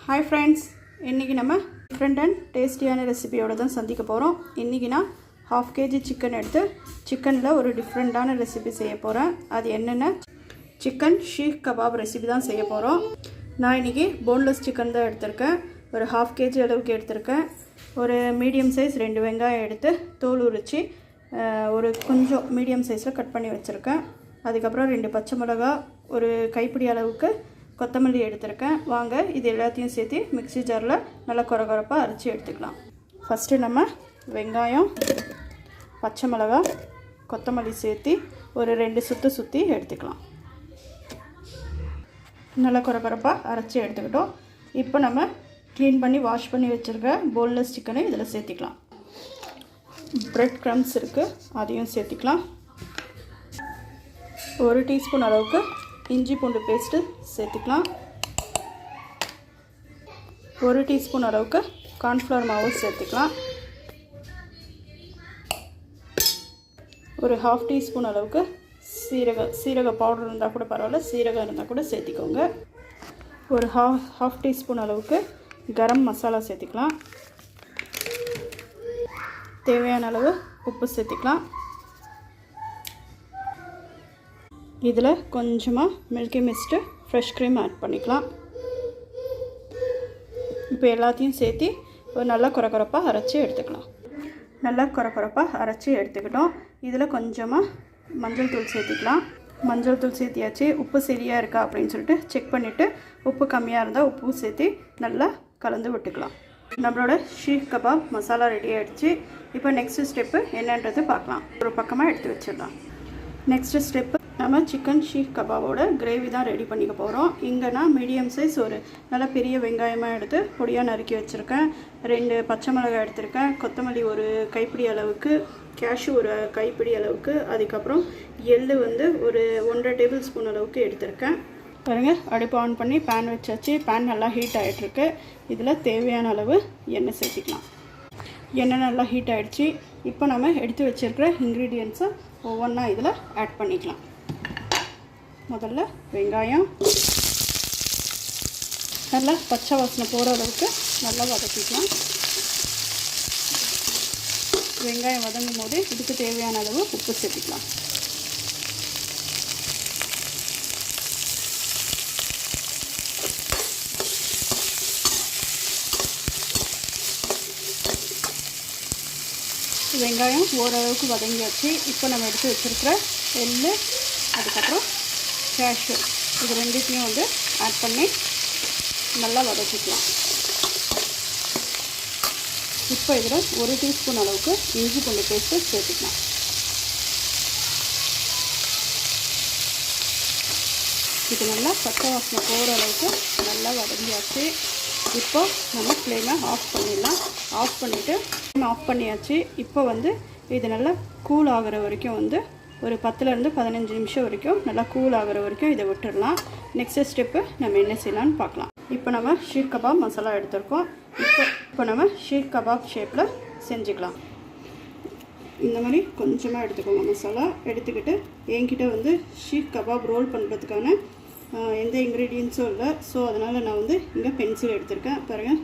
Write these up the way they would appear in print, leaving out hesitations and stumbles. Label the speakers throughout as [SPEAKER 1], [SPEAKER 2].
[SPEAKER 1] Hi friends, இன்னைக்கு நம்ம different and டேஸ்டியான ரெசிபியோட தான் சந்திக்க போகிறோம். இன்றைக்கி நான் 1/2 kg சிக்கன் எடுத்து சிக்கனில் ஒரு டிஃப்ரெண்ட்டான ரெசிபி செய்ய போகிறேன். அது என்னென்ன சிக்கன் ஷீக் கபாப் ரெசிபி தான் செய்ய போகிறோம். நான் இன்றைக்கி போன்லெஸ் சிக்கன் தான் எடுத்திருக்கேன். ஒரு 1/2 kg அளவுக்கு எடுத்திருக்கேன். ஒரு மீடியம் சைஸ் 2 வெங்காயம் எடுத்து தோல் உரித்து ஒரு கொஞ்சம் மீடியம் சைஸில் கட் பண்ணி வச்சுருக்கேன். அதுக்கப்புறம் 2 பச்சை மிளகா, ஒரு கைப்பிடி அளவுக்கு கொத்தமல்லி எடுத்திருக்கேன். வாங்க இது எல்லாத்தையும் சேர்த்து மிக்ஸி ஜாரில் நல்லா கொரகொரப்பாக அரைச்சி எடுத்துக்கலாம். ஃபஸ்ட்டு நம்ம வெங்காயம், பச்சை மிளகா, கொத்தமல்லி சேர்த்து ஒரு 2 சுற்றி எடுத்துக்கலாம். நல்லா கொரகொரப்பாக அரைச்சி எடுத்துக்கிட்டோம். இப்போ நம்ம க்ளீன் பண்ணி வாஷ் பண்ணி வச்சுருக்க போன்லெஸ் சிக்கனை இதில் சேர்த்திக்கலாம். பிரெட் க்ரம்ஸ் இருக்குது, அதையும் சேர்த்திக்கலாம். 1 டீஸ்பூன் அளவுக்கு இஞ்சி பூண்டு பேஸ்ட்டு சேர்த்துக்கலாம். 1 டீஸ்பூன் அளவுக்கு கார்ன்ஃப்ளவர் மாவு சேர்த்துக்கலாம். ஒரு 1/2 டீஸ்பூன் அளவுக்கு சீரக பவுடர் இருந்தால் கூட பரவாயில்ல, சீரகம் இருந்தால் கூட சேர்த்திக்கோங்க. ஒரு 1/2 டீஸ்பூன் அளவுக்கு கரம் மசாலா சேர்த்துக்கலாம். தேவையான அளவு உப்பு சேர்த்துக்கலாம். இதில் கொஞ்சமாக Milky Mist fresh cream add பண்ணிக்கலாம். இப்போ எல்லாத்தையும் சேர்த்து ஒரு நல்லா கொரகொரப்பாக அரைச்சி எடுத்துக்கலாம். நல்லா கொரகொரப்பாக அரைச்சி எடுத்துக்கிட்டோம். இதில் கொஞ்சமாக மஞ்சள் தூள் சேர்த்திக்கலாம். மஞ்சள் தூள் சேர்த்தியாச்சு. உப்பு சரியாக இருக்கா அப்படின்னு சொல்லிட்டு செக் பண்ணிவிட்டு உப்பு கம்மியாக இருந்தால் உப்பு சேர்த்து நல்லா கலந்து விட்டுக்கலாம். நம்மளோட ஷீக் கபாப் மசாலா ரெடி ஆகிடுச்சு. இப்போ நெக்ஸ்ட்டு ஸ்டெப்பு என்னன்றது பார்க்கலாம். ஒரு பக்கமாக எடுத்து வச்சிடலாம். நெக்ஸ்ட்டு ஸ்டெப்பு நம்ம சிக்கன் ஷீக் கபாபோட கிரேவி தான் ரெடி பண்ணிக்க போகிறோம். இங்கே நான் மீடியம் சைஸ் ஒரு நல்ல பெரிய வெங்காயமாக எடுத்து பொடியாக நறுக்கி வச்சுருக்கேன். 2 பச்சை மிளகாய் எடுத்திருக்கேன். கொத்தமல்லி ஒரு கைப்பிடி அளவுக்கு, கேஷ்யூ ஒரு கைப்பிடி அளவுக்கு, அதுக்கப்புறம் எள்ளு ஒரு 1.5 டேபிள் ஸ்பூன் அளவுக்கு எடுத்திருக்கேன். பாருங்கள், அடுப்பு ஆன் பண்ணி பேன் வச்சாச்சு. பேன் நல்லா ஹீட் ஆகிட்டுருக்கு. இதில் தேவையான அளவு எண்ணெய் சேர்த்திக்கலாம். எண்ணெய் நல்லா ஹீட் ஆகிடுச்சு. இப்போ நம்ம எடுத்து வச்சுருக்கிற இன்க்ரீடியன்ட்ஸை ஒவ்வொன்றா இதில் ஆட் பண்ணிக்கலாம். முதல்ல வெங்காயம் நல்லா பச்சை வாசனை போகிற அளவுக்கு நல்லா வதக்கிக்கலாம். வெங்காயம் வதங்கும் போது இதுக்கு தேவையான அளவு உப்பு சேர்த்துக்கலாம். வெங்காயம் ஓரளவுக்கு வதங்கியாச்சு. இப்போ நம்ம எடுத்து வச்சுருக்கிற எள்ளு, அதுக்கப்புறம் கேஷ்யூ, இது ரெண்டுத்தையும் ஆட் பண்ணி நல்லா வதக்கிக்கலாம். இப்போ இதில் 1 டீஸ்பூன் அளவுக்கு இஞ்சி பூண்டு பேஸ்ட்டு சேர்த்துக்கலாம். இது நல்லா பச்சை வாசனை போகிற அளவுக்கு நல்லா வதங்கியாச்சு. இப்போ நம்ம ஃப்ளேமை ஆஃப் பண்ணிடலாம். ஆஃப் பண்ணிவிட்டு ஆஃப் பண்ணியாச்சு. இப்போ இது நல்லா கூல் ஆகிற வரைக்கும் ஒரு 10லேருந்து 15 நிமிஷம் வரைக்கும் நல்லா கூல் ஆகிற வரைக்கும் இதை விட்டுடலாம். நெக்ஸ்ட் ஸ்டெப்பு நம்ம என்ன செய்யலான்னு பார்க்கலாம். இப்போ நம்ம ஷீக் கபாப் மசாலா எடுத்துருக்கோம். இப்போ நம்ம ஷீக் கபாப் ஷேப்பில் செஞ்சுக்கலாம். இந்த மாதிரி கொஞ்சமாக எடுத்துக்கோங்க மசாலா. எடுத்துக்கிட்டு என்கிட்ட ஷீக் கபாப் ரோல் பண்ணுறதுக்கான எந்த இன்க்ரீடியன்ஸும் இல்லை. ஸோ அதனால் நான் இங்கே பென்சில் எடுத்திருக்கேன். பாருங்கள்,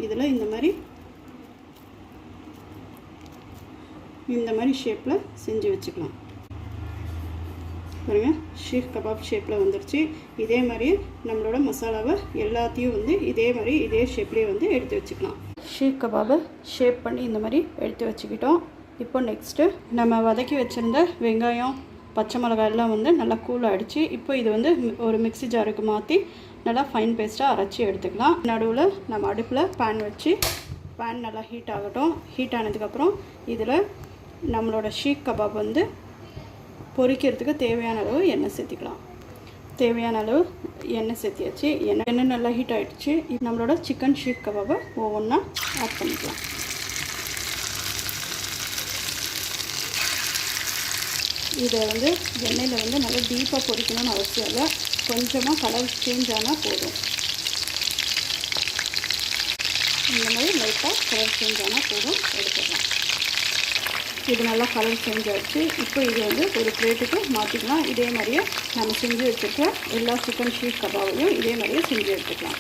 [SPEAKER 1] இதில் இந்த மாதிரி ஷேப்பில் செஞ்சு வச்சுக்கலாம். பாருங்கள், ஷீக் கபாப் ஷேப்பில் வந்துருச்சு. இதே மாதிரி நம்மளோட மசாலாவை எல்லாத்தையும் இதே ஷேப்லேயே எடுத்து வச்சுக்கலாம். ஷீக் கபாபை ஷேப் பண்ணி இந்த மாதிரி எடுத்து வச்சுக்கிட்டோம். இப்போ நெக்ஸ்ட்டு நம்ம வதக்கி வச்சுருந்த வெங்காயம், பச்சை மிளகாய் எல்லாம் நல்லா கூல் ஆகிடுச்சு. இப்போ இது ஒரு மிக்ஸி ஜாருக்கு மாற்றி நல்லா ஃபைன் பேஸ்ட்டாக அரைச்சி எடுத்துக்கலாம். நடுவில் நம்ம அடுப்பில் பேன் வச்சு பேன் நல்லா ஹீட் ஆகட்டும். ஹீட் ஆனதுக்கப்புறம் இதில் நம்மளோட ஷீக் கபாப் பொரிக்கிறதுக்கு தேவையான அளவு எண்ணெய் சேர்த்திக்கலாம். தேவையான அளவு எண்ணெய் சேர்த்தியாச்சு. எண்ணெய் நல்லா ஹீட் ஆகிடுச்சு. நம்மளோட சிக்கன் ஷீக் கபாபை ஒவ்வொன்றா ஆட் பண்ணிக்கலாம். இதை எண்ணெயில் நல்லா டீப்பாக பொரிக்கணும்னு அவசியம் இல்லை. கொஞ்சமாக கலர் சேஞ்ச் ஆனால் போதும். இந்த மாதிரி லைட்டாக கலர் சேஞ்ச் ஆனால் போதும், எடுத்துக்கலாம். இது நல்லா கலர் சேஞ்ச் ஆகிடுச்சு. இப்போ இது ஒரு பிளேட்டுக்கு மாற்றிக்கலாம். இதே மாதிரியே நம்ம செஞ்சு வச்சுருக்க எல்லா சிக்கன் ஷீக் கபாபையும் இதே மாதிரியே செஞ்சு எடுத்துக்கலாம்.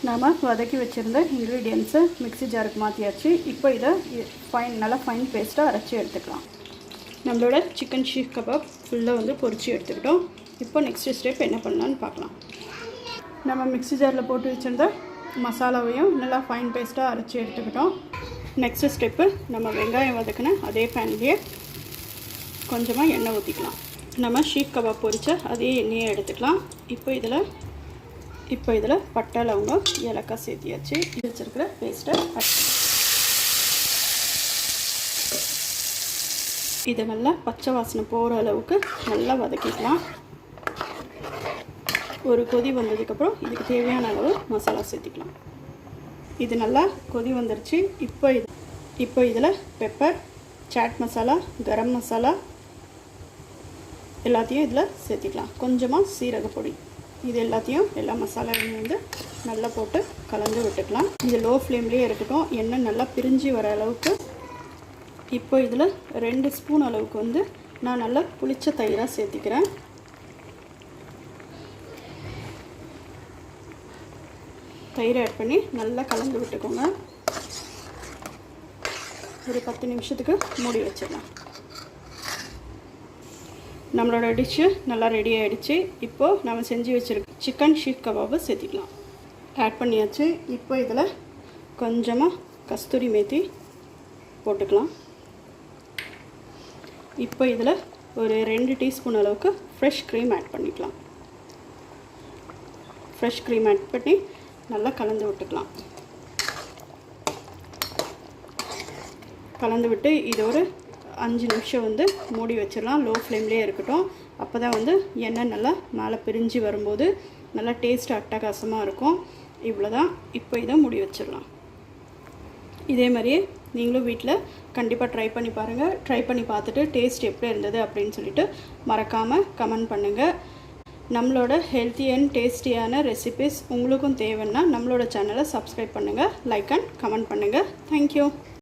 [SPEAKER 1] நாம் வதக்கி வச்சுருந்த இன்க்ரீடியன்ஸை மிக்ஸி ஜாருக்கு மாற்றியாச்சு. இப்போ இதை நல்லா ஃபைன் பேஸ்ட்டாக அரைச்சி எடுத்துக்கலாம். நம்மளோட சிக்கன் ஷீக் கபாப் ஃபுல்லாக வந்து பொரிச்சு எடுத்துக்கிட்டோம். இப்போ நெக்ஸ்ட் ஸ்டெப் என்ன பண்ணலான்னு பார்க்கலாம். நம்ம மிக்ஸி ஜாரில் போட்டு வச்சுருந்த மசாலாவையும் நல்லா ஃபைன் பேஸ்ட்டாக அரைச்சி எடுத்துக்கிட்டோம். நெக்ஸ்ட் ஸ்டெப்பு நம்ம வெங்காயம் வதக்கின அதே பேன்லேயே கொஞ்சமாக எண்ணெய் ஊற்றிக்கலாம். நம்ம ஷீக் கபாப் பொரிச்ச அதே எண்ணெயை எடுத்துக்கலாம். இப்போ இதில் பட்டை லவங்கம் ஏலக்காய் சேர்த்தியாச்சு. வச்சுருக்கிற பேஸ்ட்டை இதை நல்லா பச்சை வாசனை போகிற அளவுக்கு நல்லா வதக்கிக்கலாம். ஒரு கொதி வந்ததுக்கப்புறம் இதுக்கு தேவையான அளவு மசாலா சேர்த்திக்கலாம். இது நல்லா கொதி வந்துருச்சு. இப்போ இதில் பெப்பர், சாட் மசாலா, கரம் மசாலா எல்லாத்தையும் இதில் சேர்த்திக்கலாம். கொஞ்சமாக சீரகப்பொடி, இது எல்லாத்தையும் எல்லா மசாலாவையும் வந்து நல்லா போட்டு கலந்து விட்டுக்கலாம். இது லோ ஃப்ளேம்லேயே இருக்கட்டும், எண்ணெய் நல்லா பிரிஞ்சு வர அளவுக்கு. இப்போ இதில் 2 ஸ்பூன் அளவுக்கு வந்து நான் நல்லா புளிச்ச தயிராக சேர்த்திக்கிறேன். தயிரை ஆட் பண்ணி நல்லா கலந்து விட்டுக்கோங்க. ஒரு 10 நிமிஷத்துக்கு மூடி வச்சிடலாம். நம்மளோட டிஷ்ஷு நல்லா ரெடி ஆகிடுச்சு. இப்போது நம்ம செஞ்சு வச்சுருக்க சிக்கன் ஷீக் கபாபை சேர்த்திக்கலாம். ஆட் பண்ணியாச்சு. இப்போ இதில் கொஞ்சமாக கஸ்தூரி மேத்தி போட்டுக்கலாம். இப்போ இதில் ஒரு 2 டீஸ்பூன் அளவுக்கு ஃப்ரெஷ் க்ரீம் ஆட் பண்ணிக்கலாம். ஃப்ரெஷ் க்ரீம் ஆட் பண்ணி நல்லா கலந்து விட்டுக்கலாம். கலந்து விட்டு இது ஒரு 5 நிமிஷம் வந்து மூடி வச்சிடலாம். லோ ஃப்ளேம்லேயே இருக்கட்டும். அப்போ தான் வந்து எண்ணெய் நல்லா மேலே பிரிஞ்சு வரும்போது நல்லா டேஸ்ட் அட்டகாசமாக இருக்கும். இவ்வளோ தான். இப்போ இதை மூடி வச்சிடலாம். இதே மாதிரியே நீங்களும் வீட்டில் கண்டிப்பாக ட்ரை பண்ணி பாருங்கள். ட்ரை பண்ணி பார்த்துட்டு டேஸ்ட் எப்படி இருந்தது அப்படின்னு சொல்லிட்டு மறக்காமல் கமெண்ட் பண்ணுங்கள். நம்மளோட ஹெல்த்தி அண்ட் டேஸ்டியான ரெசிபீஸ் உங்களுக்கும் தேவைன்னா நம்மளோட சேனலை சப்ஸ்கிரைப் பண்ணுங்கள், லைக் அண்ட் கமெண்ட் பண்ணுங்கள். தேங்க்யூ.